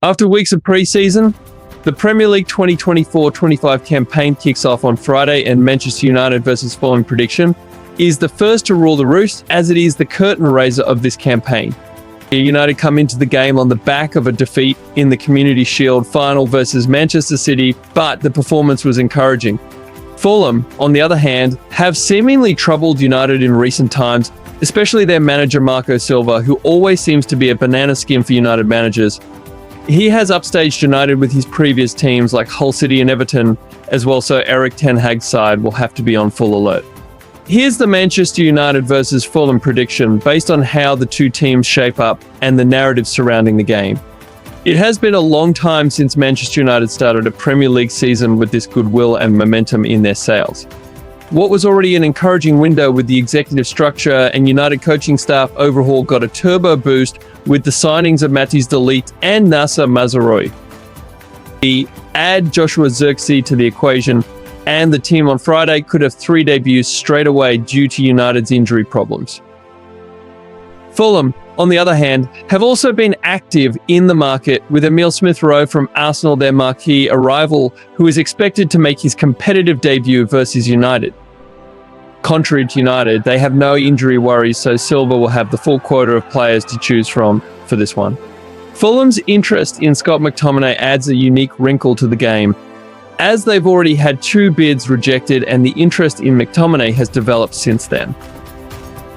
After weeks of pre-season, the Premier League 2024-25 campaign kicks off on Friday, and Manchester United versus Fulham prediction is the first to rule the roost, as it is the curtain raiser of this campaign. United come into the game on the back of a defeat in the Community Shield final versus Manchester City, but the performance was encouraging. Fulham, on the other hand, have seemingly troubled United in recent times, especially their manager Marco Silva, who always seems to be a banana skin for United managers. He has upstaged United with his previous teams like Hull City and Everton as well, so Erik ten Hag's side will have to be on full alert. Here's the Manchester United versus Fulham prediction based on how the two teams shape up and the narrative surrounding the game. It has been a long time since Manchester United started a Premier League season with this goodwill and momentum in their sails. What was already an encouraging window with the executive structure and United coaching staff overhaul got a turbo boost with the signings of Ligt and Mazraoui. Add Joshua Zirkzee to the equation, and the team on Friday could have 3 debuts straight away due to United's injury problems. Fulham, on the other hand, have also been active in the market, with Emile Smith-Rowe from Arsenal their marquee arrival, who is expected to make his competitive debut versus United. Contrary to United, they have no injury worries, so Silva will have the full quota of players to choose from for this one. Fulham's interest in Scott McTominay adds a unique wrinkle to the game, as they've already had 2 bids rejected and the interest in McTominay has developed since then.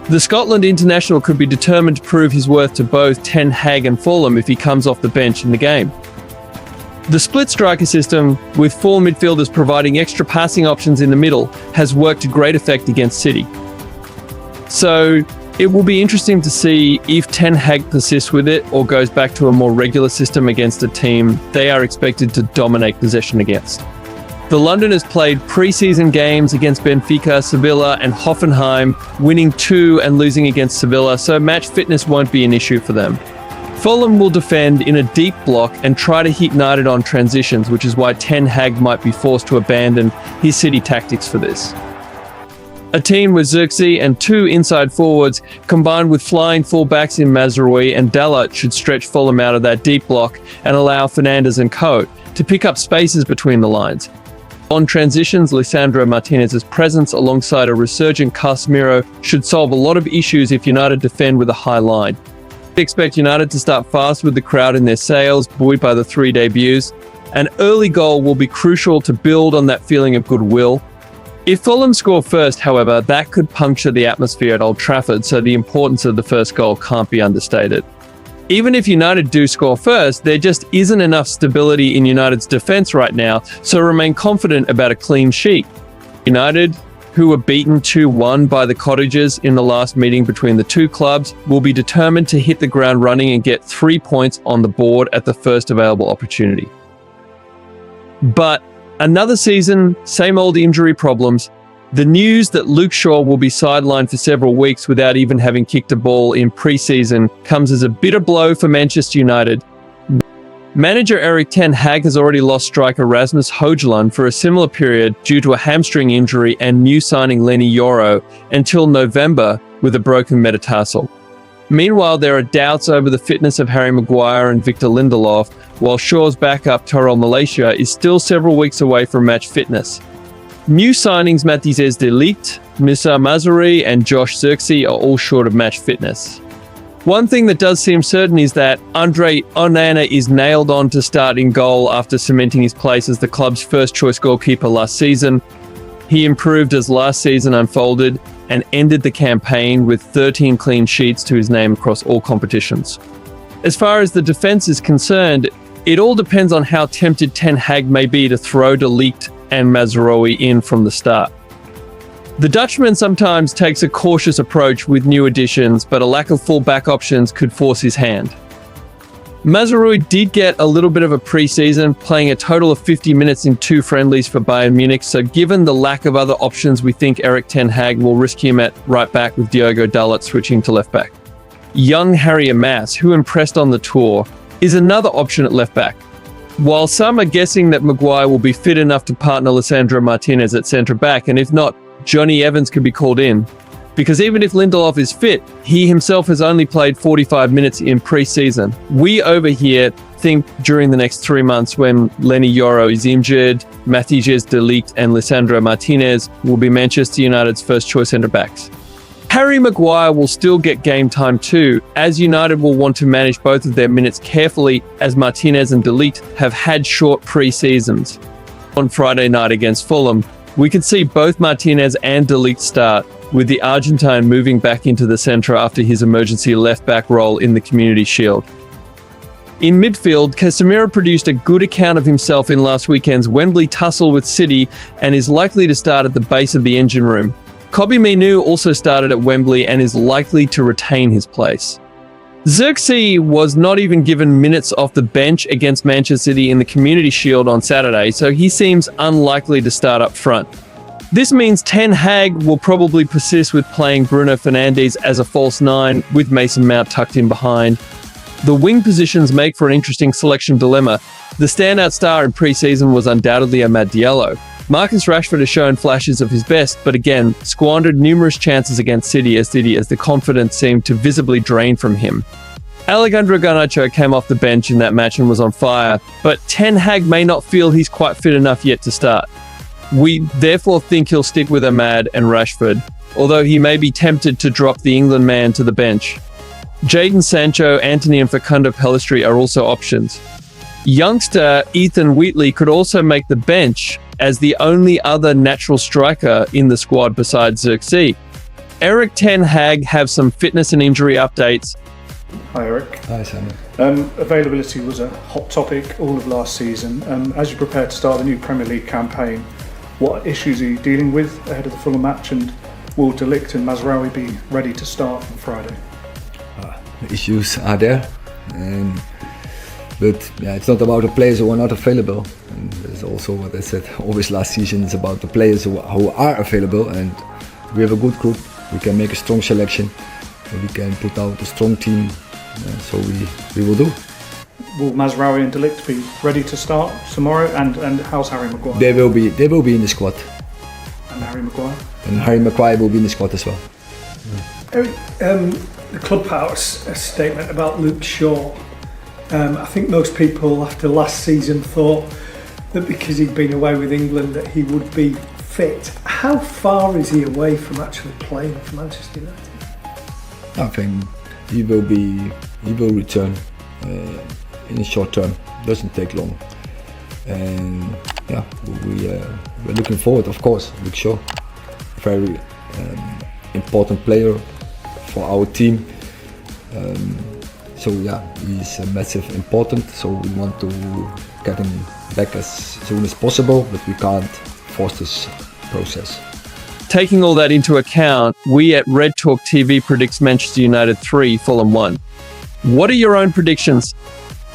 The Scotland international could be determined to prove his worth to both Ten Hag and Fulham if he comes off the bench in the game. The split striker system, with 4 midfielders providing extra passing options in the middle, has worked to great effect against City. So it will be interesting to see if Ten Hag persists with it or goes back to a more regular system against a team they are expected to dominate possession against. The Londoners played pre-season games against Benfica, Sevilla and Hoffenheim, winning 2 and losing against Sevilla, so match fitness won't be an issue for them. Fulham will defend in a deep block and try to hit United on transitions, which is why Ten Hag might be forced to abandon his City tactics for this. A team with Zirkzee and 2 inside forwards, combined with flying fullbacks in Mazraoui and Ligt, should stretch Fulham out of that deep block and allow Fernandes and Co. to pick up spaces between the lines. On transitions, Lisandro Martinez's presence alongside a resurgent Casemiro should solve a lot of issues if United defend with a high line. We expect United to start fast with the crowd in their sails, buoyed by the 3 debuts. An early goal will be crucial to build on that feeling of goodwill. If Fulham score first, however, that could puncture the atmosphere at Old Trafford, so the importance of the first goal can't be understated. Even if United do score first, there just isn't enough stability in United's defence right now, so remain confident about a clean sheet. United, who were beaten 2-1 by the Cottagers in the last meeting between the two clubs, will be determined to hit the ground running and get 3 points on the board at the first available opportunity. But another season, same old injury problems. The news that Luke Shaw will be sidelined for several weeks without even having kicked a ball in pre-season comes as a bitter blow for Manchester United. Manager Erik ten Hag has already lost striker Rasmus Højlund for a similar period due to a hamstring injury, and new signing Lenny Yoro until November with a broken metatarsal. Meanwhile, there are doubts over the fitness of Harry Maguire and Victor Lindelof, while Shaw's backup Tyrell Malaysia is still several weeks away from match fitness. New signings Matthijs de Ligt, Moussa Mazraoui and Josh Zirkzee are all short of match fitness. One thing that does seem certain is that Andre Onana is nailed on to start in goal after cementing his place as the club's first-choice goalkeeper last season. He improved as last season unfolded and ended the campaign with 13 clean sheets to his name across all competitions. As far as the defence is concerned, it all depends on how tempted Ten Hag may be to throw de Ligt and Mazraoui in from the start. The Dutchman sometimes takes a cautious approach with new additions, but a lack of full-back options could force his hand. Mazraoui did get a little bit of a pre-season, playing a total of 50 minutes in 2 friendlies for Bayern Munich, so given the lack of other options, we think Erik ten Hag will risk him at right back with Diogo Dalot switching to left back. Young Harry Amass, who impressed on the tour, is another option at left back. While some are guessing that Maguire will be fit enough to partner Lisandro Martinez at centre back, and if not, Johnny Evans could be called in. Because even if Lindelof is fit, he himself has only played 45 minutes in pre-season. We over here think during the next 3 months, when Lenny Yoro is injured, Matthijs de Ligt and Lisandro Martinez will be Manchester United's first choice centre-backs. Harry Maguire will still get game time too, as United will want to manage both of their minutes carefully, as Martinez and de Ligt have had short pre-seasons. On Friday night against Fulham, we could see both Martinez and de Ligt start, with the Argentine moving back into the centre after his emergency left-back role in the Community Shield. In midfield, Casemiro produced a good account of himself in last weekend's Wembley tussle with City and is likely to start at the base of the engine room. Kobbie Mainoo also started at Wembley and is likely to retain his place. Zirkzee was not even given minutes off the bench against Manchester City in the Community Shield on Saturday, so he seems unlikely to start up front. This means Ten Hag will probably persist with playing Bruno Fernandes as a false nine, with Mason Mount tucked in behind. The wing positions make for an interesting selection dilemma. The standout star in pre-season was undoubtedly Amad Diallo. Marcus Rashford has shown flashes of his best, but again, squandered numerous chances against City as the confidence seemed to visibly drain from him. Alejandro Garnacho came off the bench in that match and was on fire, but Ten Hag may not feel he's quite fit enough yet to start. We therefore think he'll stick with Amad and Rashford, although he may be tempted to drop the England man to the bench. Jadon Sancho, Antony and Facundo Pellistri are also options. Youngster Ethan Wheatley could also make the bench as the only other natural striker in the squad besides Zirkzee. Eric Ten Hag have some fitness and injury updates. Hi Eric. Hi Simon. Availability was a hot topic all of last season. As you prepare to start the new Premier League campaign, what issues are you dealing with ahead of the Fulham match, and will de Ligt and Mazraoui be ready to start on Friday? The issues are there, but it's not about the players who are not available. And there's also what I said always last season, it's about the players who are available, and we have a good group. We can make a strong selection, we can put out a strong team, so we will do. Will Mazraoui and de Ligt be ready to start tomorrow? And how's Harry Maguire? They will be in the squad. And Harry Maguire? And Harry Maguire will be in the squad as well. Eric, the club put out a statement about Luke Shaw. I think most people after last season thought that because he'd been away with England that he would be fit. How far is he away from actually playing for Manchester United? I think he will return in the short term. Doesn't take long, and we're looking forward. Of course, Luke Shaw, very important player for our team. He's a massive important. So we want to get him back as soon as possible, but we can't force this process. Taking all that into account, we at Red Talk TV predicts Manchester United 3, Fulham 1. What are your own predictions?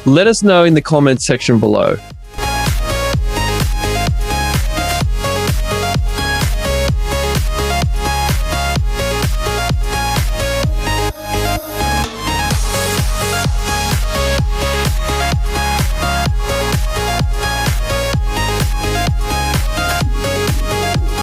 Let us know in the comments section below.